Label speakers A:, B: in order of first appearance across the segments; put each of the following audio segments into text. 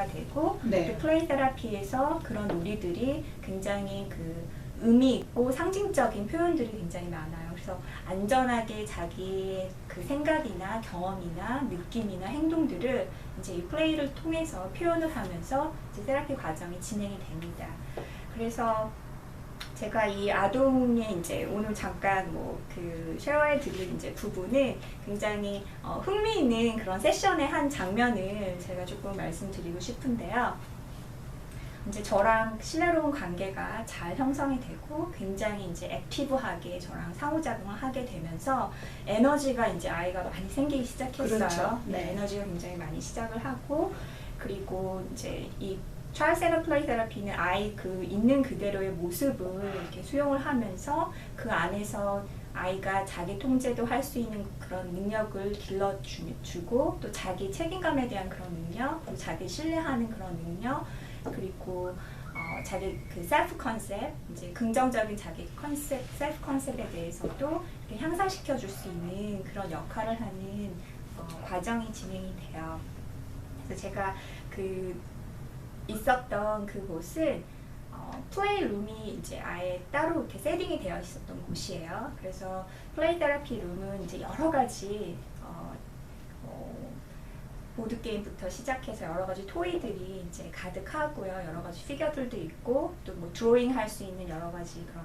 A: 되고
B: 네.
A: 또 플레이 테라피에서 그런 놀이들이 굉장히 그 의미 있고 상징적인 표현들이 굉장히 많아요. 그래서 안전하게 자기의 그 생각이나 경험이나 느낌이나 행동들을 이제 이 플레이를 통해서 표현을 하면서 이제 테라피 과정이 진행이 됩니다. 그래서 제가 이 아동의 이제 오늘 잠깐 뭐 그 쉐어해 드릴 이제 부분은 굉장히 흥미있는 그런 세션의 한 장면을 제가 조금 말씀드리고 싶은데요. 이제 저랑 신뢰로운 관계가 잘 형성이 되고 굉장히 이제 액티브하게 저랑 상호작용을 하게 되면서 에너지가 이제 아이가 많이 생기기 시작했어요.
B: 그렇죠.
A: 네, 에너지가 굉장히 많이 시작을 하고 그리고 이제 이 차일드 센터 플레이 테라피는 아이 그 있는 그대로의 모습을 이렇게 수용을 하면서 그 안에서 아이가 자기 통제도 할 수 있는 그런 능력을 길러주고 또 자기 책임감에 대한 그런 능력, 또 자기 신뢰하는 그런 능력, 그리고 자기 그 셀프 컨셉, 이제 긍정적인 자기 컨셉, 셀프 컨셉에 대해서도 이렇게 향상시켜 줄 수 있는 그런 역할을 하는 과정이 진행이 돼요. 그래서 제가 그 있었던 그곳은 플레이룸이 이제 아예 따로 이렇게 세팅이 되어 있었던 곳이에요. 그래서 플레이 테라피 룸은 이제 여러 가지 보드 게임부터 시작해서 여러 가지 토이들이 이제 가득하고요. 여러 가지 피겨들도 있고 또 뭐 드로잉 할 수 있는 여러 가지 그런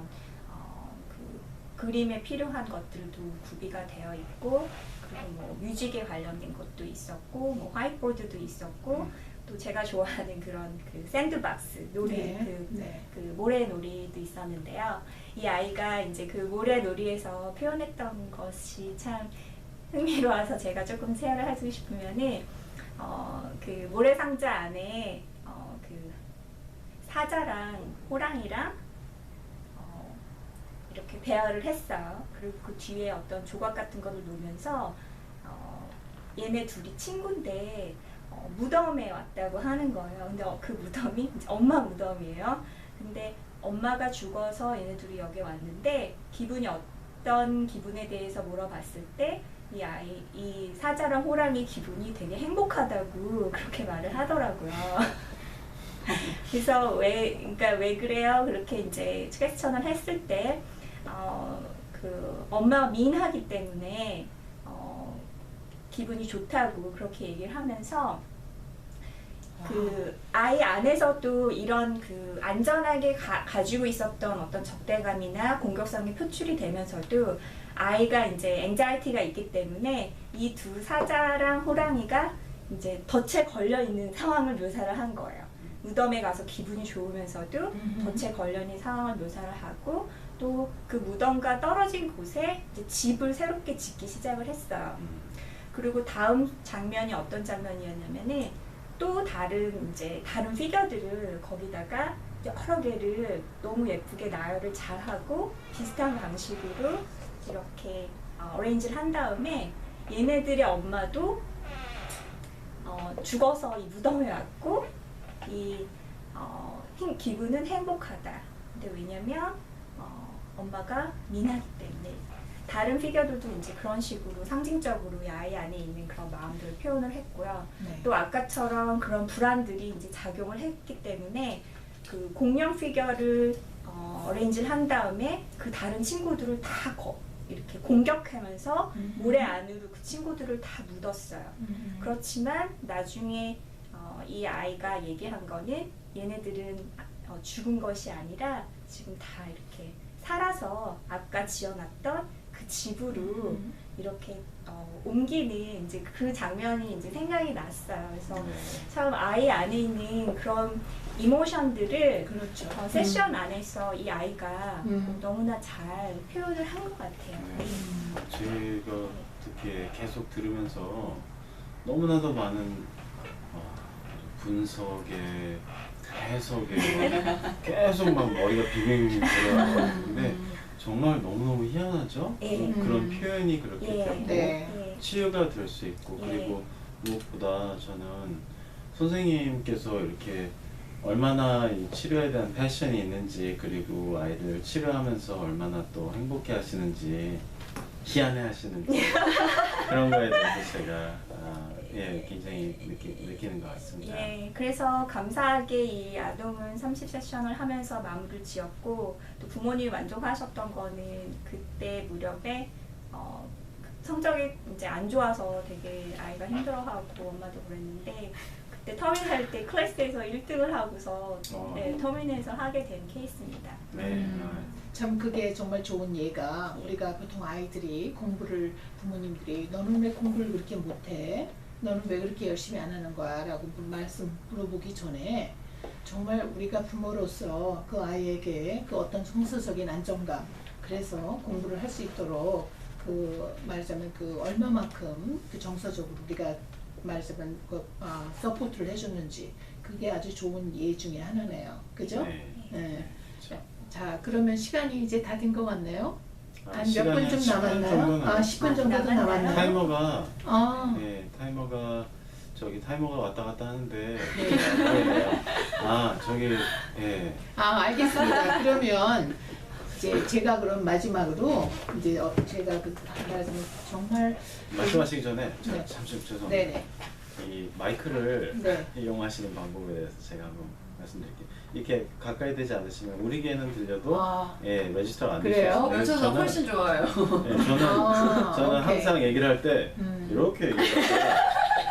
A: 그 그림에 필요한 것들도 구비가 되어 있고 그리고 뭐 뮤직에 관련된 것도 있었고 뭐 화이트보드도 있었고 또 제가 좋아하는 그런 그 샌드박스 놀이 그 모래놀이도 있었는데요. 이 아이가 이제 그 모래놀이에서 표현했던 것이 참 흥미로워서 제가 조금 쉐어를 해주고 싶으면은 그 모래상자 안에 그 사자랑 호랑이랑 이렇게 대화를 했어요. 그리고 그 뒤에 어떤 조각 같은 거를 놓으면서 얘네 둘이 친구인데 무덤에 왔다고 하는 거예요. 근데 그 무덤이 엄마 무덤이에요. 근데 엄마가 죽어서 얘네 둘이 여기 왔는데 기분이 어떤 기분에 대해서 물어봤을 때 이 사자랑 호랑이 기분이 되게 행복하다고 그렇게 말을 하더라고요. 그래서 그러니까 왜 그래요? 그렇게 이제 퀘스천을 했을 때, 그 엄마가 미인하기 때문에 기분이 좋다고 그렇게 얘기를 하면서 그 아이 안에서도 이런 그 안전하게 가지고 있었던 어떤 적대감이나 공격성이 표출이 되면서도 아이가 이제 앵자이티가 있기 때문에 이 두 사자랑 호랑이가 이제 덫에 걸려 있는 상황을 묘사를 한 거예요. 무덤에 가서 기분이 좋으면서도 덫에 걸려 있는 상황을 묘사를 하고 또 그 무덤과 떨어진 곳에 이제 집을 새롭게 짓기 시작을 했어요. 그리고 다음 장면이 어떤 장면이었냐면은 또 다른 피겨들을 거기다가 여러 개를 너무 예쁘게 나열을 잘 하고 비슷한 방식으로 이렇게 어레인지를 한 다음에 얘네들의 엄마도 죽어서 이 무덤에 왔고 이 기분은 행복하다. 근데 왜냐면 엄마가 미나기 때문에. 다른 피겨들도 이제 그런 식으로 상징적으로 이 아이 안에 있는 그런 마음들을 표현을 했고요.
B: 네.
A: 또 아까처럼 그런 불안들이 이제 작용을 했기 때문에 그 공룡 피겨를 어레인지를 한 다음에 그 다른 친구들을 다 이렇게 공격하면서 모래 안으로 그 친구들을 다 묻었어요. 그렇지만 나중에 이 아이가 얘기한 거는 얘네들은 죽은 것이 아니라 지금 다 이렇게 살아서 아까 지어놨던 그 집으로 이렇게 옮기는 이제 그 장면이 이제 생각이 났어요. 그래서 참 아이 안에 있는 그런 이모션들을
B: 그렇죠.
A: 세션 안에서 이 아이가 너무나 잘 표현을 한 것 같아요.
C: 제가 특히 계속 들으면서 너무나도 많은 분석에 해석에 계속 막 머리가 빙빙 돌아가는데 정말 너무너무 희한하죠? 그런 표현이 그렇게 되고 치유가 될 수 있고 그리고 무엇보다 저는 선생님께서 이렇게 얼마나 이 치료에 대한 패션이 있는지 그리고 아이들 치료하면서 얼마나 또 행복해 하시는지 희한해 하시는지 그런 거에 대해서 제가 예, 굉장히 느끼는 것 같습니다.
A: 예, 그래서 감사하게 이 아동은 30세션을 하면서 마무리를 지었고 또 부모님이 만족하셨던 거는 그때 무렵에 성적이 이제 안 좋아서 되게 아이가 힘들어하고 엄마도 그랬는데 그때 터민 할 때 클래스에서 1등을 하고서 네, 터민에서 하게 된 케이스입니다.
C: 네.
B: 참 그게 정말 좋은 예가 우리가 보통 아이들이 공부를 부모님들이 너는 왜 공부를 그렇게 못해? 너는 왜 그렇게 열심히 안 하는 거야? 라고 말씀 물어보기 전에 정말 우리가 부모로서 그 아이에게 그 어떤 정서적인 안정감 그래서 공부를 할 수 있도록 그 말하자면 그 얼마만큼 그 정서적으로 우리가 말하자면 그 서포트를 해줬는지 그게 아주 좋은 예 중에 하나네요. 그죠?
C: 네.
B: 네.
C: 그렇죠.
B: 자 그러면 시간이 이제 다 된 것 같네요. 한 몇
C: 시간이
B: 분 좀
C: 10분
B: 남았나요?
C: 정도는
B: 10분 정도도
A: 남았나요?
B: 남았나요?
C: 타이머가
B: 네.
C: 타이머가 타이머가 왔다 갔다 하는데
B: 네. 알겠습니다. 그러면 이제 제가 그럼 마지막으로 이제 제가 그 말하자면 정말
C: 말씀하시기 전에
B: 네.
C: 잠시 죄송합니다.
B: 네네.
C: 이 마이크를
B: 네.
C: 이용하시는 방법에 대해서 제가 한번 말씀드릴게요. 이렇게 가까이 되지 않으시면 우리 귀에는 들려도 레지스터가 안
B: 그래요?
C: 되시죠.
D: 저는 훨씬 좋아요.
C: 네, 저는
B: 오케이.
C: 항상 얘기를 할 때 이렇게 얘기를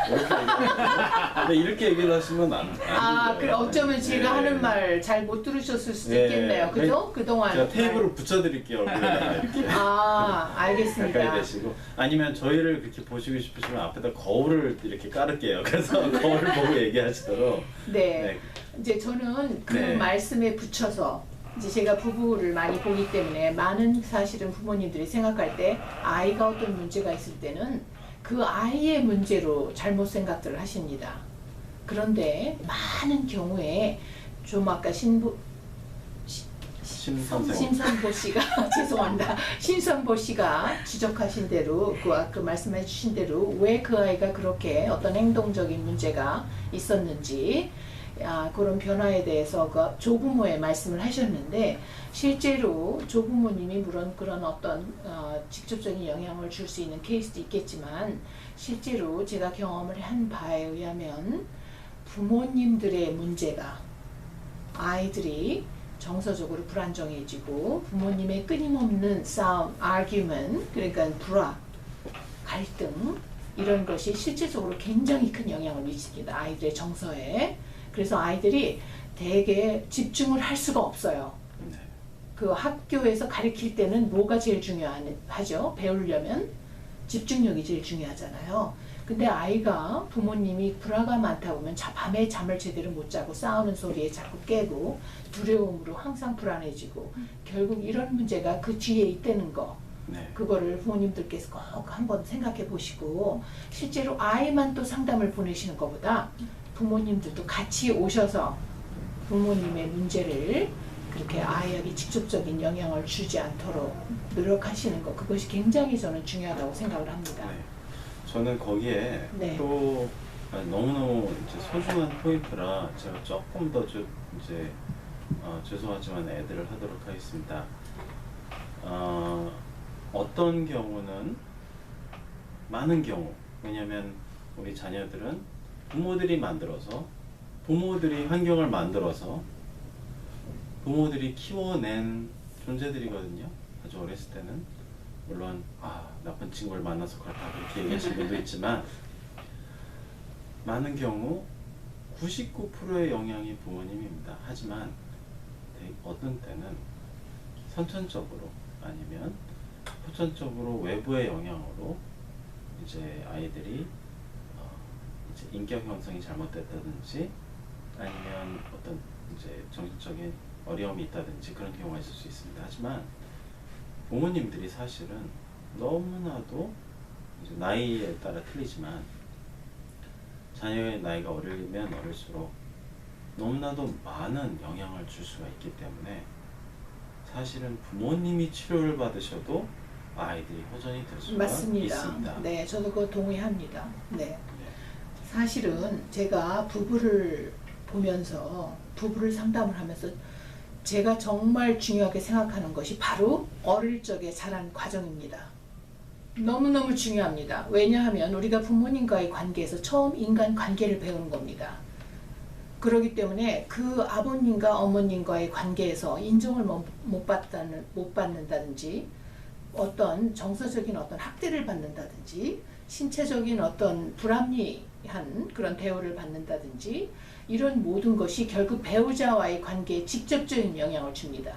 C: 하다가 근데 이렇게 얘기를 하시면 안 돼요.
B: 그래 어쩌면 제가 하는 말 잘 못 들으셨을 수도 있겠네요. 그죠? 그동안
C: 제가 테이블을 붙여드릴게요. 얼굴에다가 이렇게.
B: 알겠습니다.
C: 가까이 되시고 아니면 저희를 그렇게 보시고 싶으시면 앞에다 거울을 이렇게 깔을게요. 그래서 거울을 보고 얘기하시도록.
B: 네. 이제 저는 그
C: 네.
B: 말씀에 붙여서 이제 제가 부부를 많이 보기 때문에 많은 사실은 부모님들이 생각할 때 아이가 어떤 문제가 있을 때는 그 아이의 문제로 잘못 생각들을 하십니다. 그런데 많은 경우에 좀 아까 심선보 씨가 죄송합니다. 심선보 씨가 지적하신 대로 그 말씀해 주신 대로 왜 그 아이가 그렇게 어떤 행동적인 문제가 있었는지 그런 변화에 대해서 그 조부모의 말씀을 하셨는데 실제로 조부모님이 물론 그런 어떤 직접적인 영향을 줄 수 있는 케이스도 있겠지만 실제로 제가 경험을 한 바에 의하면 부모님들의 문제가 아이들이 정서적으로 불안정해지고 부모님의 끊임없는 싸움, argument, 그러니까 불화, 갈등 이런 것이 실질적으로 굉장히 큰 영향을 미칩니다. 아이들의 정서에. 그래서 아이들이 되게 집중을 할 수가 없어요. 그 학교에서 가르칠 때는 뭐가 제일 중요하죠? 배우려면 집중력이 제일 중요하잖아요. 근데 아이가 부모님이 불화가 많다 보면 밤에 잠을 제대로 못 자고 싸우는 소리에 자꾸 깨고 두려움으로 항상 불안해지고 결국 이런 문제가 그 뒤에 있다는 거. 그거를 부모님들께서 꼭 한번 생각해 보시고 실제로 아이만 또 상담을 보내시는 것보다 부모님들도 같이 오셔서 부모님의 문제를 그렇게 아이에게 직접적인 영향을 주지 않도록 노력하시는 것 그것이 굉장히 저는 중요하다고 생각을 합니다.
C: 네. 저는 거기에
B: 네.
C: 또 너무너무 이제 소중한 포인트라 제가 조금 더 이제 죄송하지만 애들을 하도록 하겠습니다. 어떤 경우는 많은 경우 왜냐하면 우리 자녀들은 부모들이 환경을 만들어서 부모들이 키워낸 존재들이거든요. 아주 어렸을 때는 물론 나쁜 친구를 만나서 그렇다 그렇게 얘기하시는 분도 있지만 많은 경우 99%의 영향이 부모님입니다. 하지만 어떤 때는 선천적으로 아니면 후천적으로 외부의 영향으로 이제 아이들이 이제 인격 형성이 잘못됐다든지 아니면 어떤 이제 정신적인 어려움이 있다든지 그런 경우가 있을 수 있습니다. 하지만 부모님들이 사실은 너무나도 이제 나이에 따라 틀리지만 자녀의 나이가 어리면 어릴수록 너무나도 많은 영향을 줄 수가 있기 때문에 사실은 부모님이 치료를 받으셔도 아이들이 호전이 될 수가
B: 맞습니다.
C: 있습니다.
B: 네, 저도 그거 동의합니다. 네. 사실은 제가 부부를 보면서 부부를 상담을 하면서 제가 정말 중요하게 생각하는 것이 바로 어릴 적에 자란 과정입니다. 너무너무 중요합니다. 왜냐하면 우리가 부모님과의 관계에서 처음 인간 관계를 배우는 겁니다. 그렇기 때문에 그 아버님과 어머님과의 관계에서 인정을 못 받는다든지 어떤 정서적인 어떤 학대를 받는다든지 신체적인 어떤 불합리한 그런 대우를 받는다든지 이런 모든 것이 결국 배우자와의 관계에 직접적인 영향을 줍니다.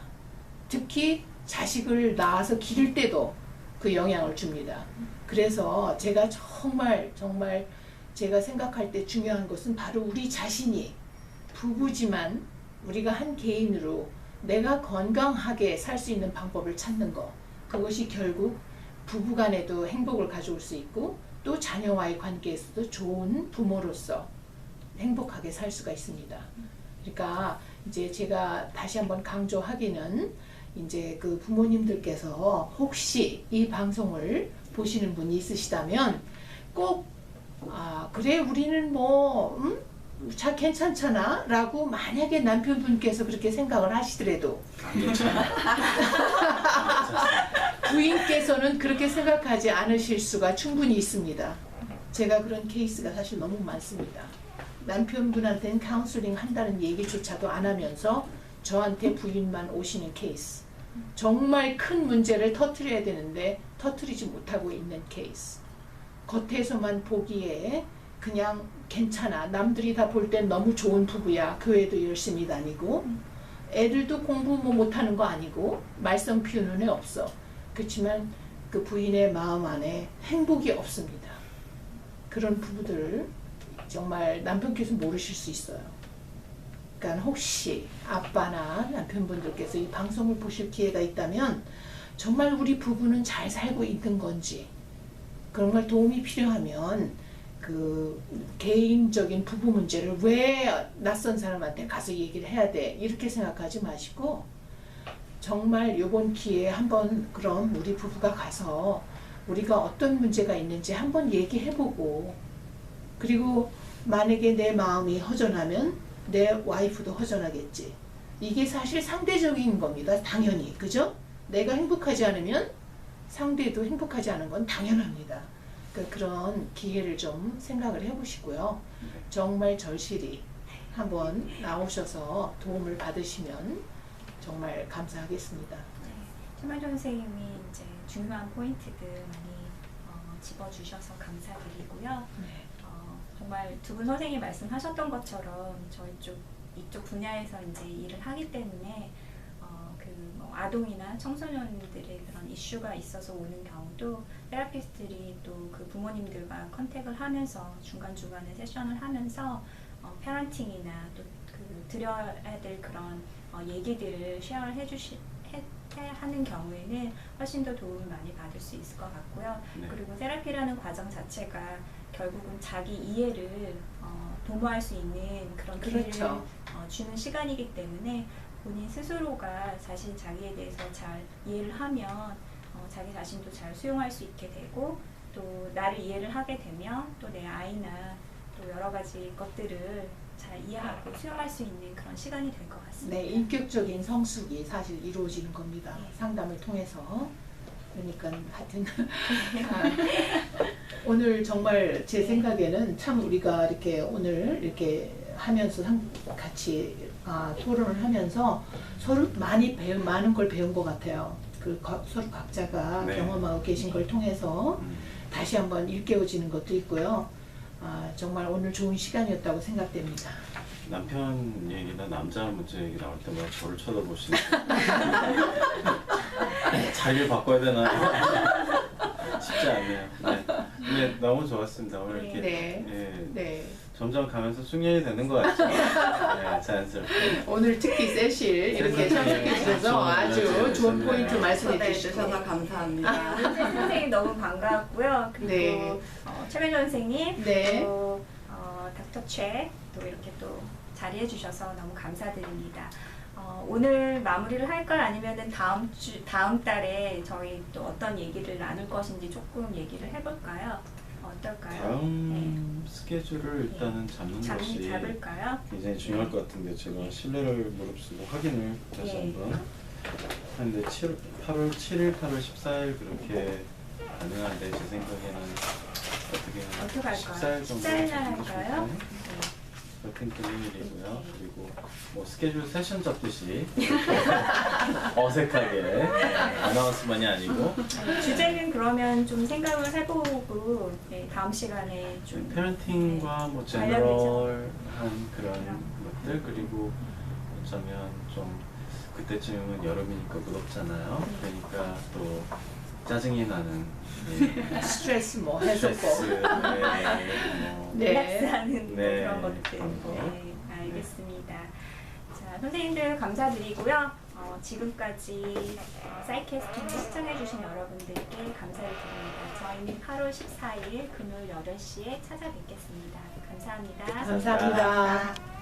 B: 특히 자식을 낳아서 기를 때도 그 영향을 줍니다. 그래서 제가 정말 제가 생각할 때 중요한 것은 바로 우리 자신이 부부지만 우리가 한 개인으로 내가 건강하게 살 수 있는 방법을 찾는 것. 그것이 결국 부부간에도 행복을 가져올 수 있고 또 자녀와의 관계에서도 좋은 부모로서 행복하게 살 수가 있습니다. 그러니까 이제 제가 다시 한번 강조하기는 이제 그 부모님들께서 혹시 이 방송을 보시는 분이 있으시다면 꼭 그래 우리는 뭐 자 괜찮잖아 라고 만약에 남편분께서 그렇게 생각을 하시더라도 부인께서는 그렇게 생각하지 않으실 수가 충분히 있습니다. 제가 그런 케이스가 사실 너무 많습니다. 남편분한테는 카운슬링 한다는 얘기조차도 안 하면서 저한테 부인만 오시는 케이스. 정말 큰 문제를 터뜨려야 되는데 터뜨리지 못하고 있는 케이스. 겉에서만 보기에 그냥 괜찮아. 남들이 다 볼 땐 너무 좋은 부부야. 교회도 열심히 다니고 애들도 공부 뭐 못하는 거 아니고 말썽 피우는 애 없어. 그렇지만 그 부인의 마음 안에 행복이 없습니다. 그런 부부들 정말 남편께서 모르실 수 있어요. 그러니까 혹시 아빠나 남편분들께서 이 방송을 보실 기회가 있다면 정말 우리 부부는 잘 살고 있는 건지 그런 걸 도움이 필요하면 그 개인적인 부부 문제를 왜 낯선 사람한테 가서 얘기를 해야 돼 이렇게 생각하지 마시고 정말 이번 기회에 한번 그럼 우리 부부가 가서 우리가 어떤 문제가 있는지 한번 얘기해보고 그리고 만약에 내 마음이 허전하면 내 와이프도 허전하겠지. 이게 사실 상대적인 겁니다. 당연히. 그죠? 내가 행복하지 않으면 상대도 행복하지 않은 건 당연합니다. 그런 기회를 좀 생각을 해보시고요. 정말 절실히 한번 나오셔서 도움을 받으시면 정말 감사하겠습니다.
A: 최만정 선생님이 이제 중요한 포인트들 많이 짚어주셔서 감사드리고요. 정말 두 분 선생님이 말씀하셨던 것처럼 저희 이쪽 분야에서 이제 일을 하기 때문에 뭐 아동이나 청소년들의 그런 이슈가 있어서 오는 경우도 테라피스트들이 또 그 부모님들과 컨택을 하면서 중간중간에 세션을 하면서 페런팅이나 또 그 드려야 될 그런 얘기들을 쉐어를 하는 경우에는 훨씬 더 도움을 많이 받을 수 있을 것 같고요. 네. 그리고 테라피라는 과정 자체가 결국은 자기 이해를 도모할 수 있는 그런 기회를
B: 그렇죠.
A: 주는 시간이기 때문에 본인 스스로가 자신이 자기에 대해서 잘 이해를 하면 자기 자신도 잘 수용할 수 있게 되고 또 나를 이해를 하게 되면 또 내 아이나 또 여러 가지 것들을 잘 이해하고 수용할 수 있는 그런 시간이 될 것 같습니다.
B: 네, 인격적인 성숙이 사실 이루어지는 겁니다. 네. 상담을 통해서. 그러니까 하여튼 오늘 정말 제 생각에는 참 우리가 이렇게 오늘 이렇게 하면서 같이 토론을 하면서 서로 많은 걸 배운 것 같아요. 서로 각자가 네. 경험하고 계신 걸 통해서 다시 한번 일깨워지는 것도 있고요. 정말 오늘 좋은 시간이었다고 생각됩니다.
C: 남편 얘기나 남자 문제 얘기 나올 때마다 저를 쳐다보시는 자기를 바꿔야 되나 쉽지 않네요. 네. 네, 너무 좋았습니다. 오늘 이렇게 네. 점점 가면서 숙련이 되는 것 같죠. 네, 자연스럽게.
B: 오늘 특히 세실 이렇게 참석해 주셔서 아주 좋은 포인트 말씀해 주셔서
A: 감사합니다. 문재 선생님 너무 반가웠고요. 그리고 네. 최만정 선생님,
B: 네.
A: 또 닥터 최 또 이렇게 또 자리해 주셔서 너무 감사드립니다. 오늘 마무리를 할까요? 아니면은 다음 달에 저희 또 어떤 얘기를 나눌 것인지 조금 얘기를 해볼까요? 어떨까요?
C: 다음 스케줄을 일단은
A: 잡을까요?
C: 굉장히 중요할 것 같은데 제가 신뢰를 무릅쓰고 확인을 다시 한번 하는데 8월 7일, 8월 14일 그렇게 가능한데 제 생각에는 어떻게
A: 할까요?
C: 14일 정도
A: 14일 날 할까요?
C: 같은 금요일이고요. 그리고 뭐 스케줄 세션 잡듯이 어색하게 아나운스만이 아니고
A: 주제는 그러면 좀 생각을 해보고 네, 다음 시간에 좀
C: 페런팅과 뭐 제너럴한 그런 것들 그리고 어쩌면 좀 그때쯤은 여름이니까 무덥잖아요. 그러니까 또 짜증이 나는
B: 스트레스 뭐
C: 스트레스,
B: 해소법.
C: 네,
A: 릴렉스하는
C: 네.
A: 그런 것들. 네, 알겠습니다. 자, 선생님들 감사드리고요. 지금까지 사이캐스팅을 시청해주신 여러분들께 감사를 드립니다. 저희는 8월 14일 금요일 8시에 찾아뵙겠습니다. 감사합니다.
B: 감사합니다.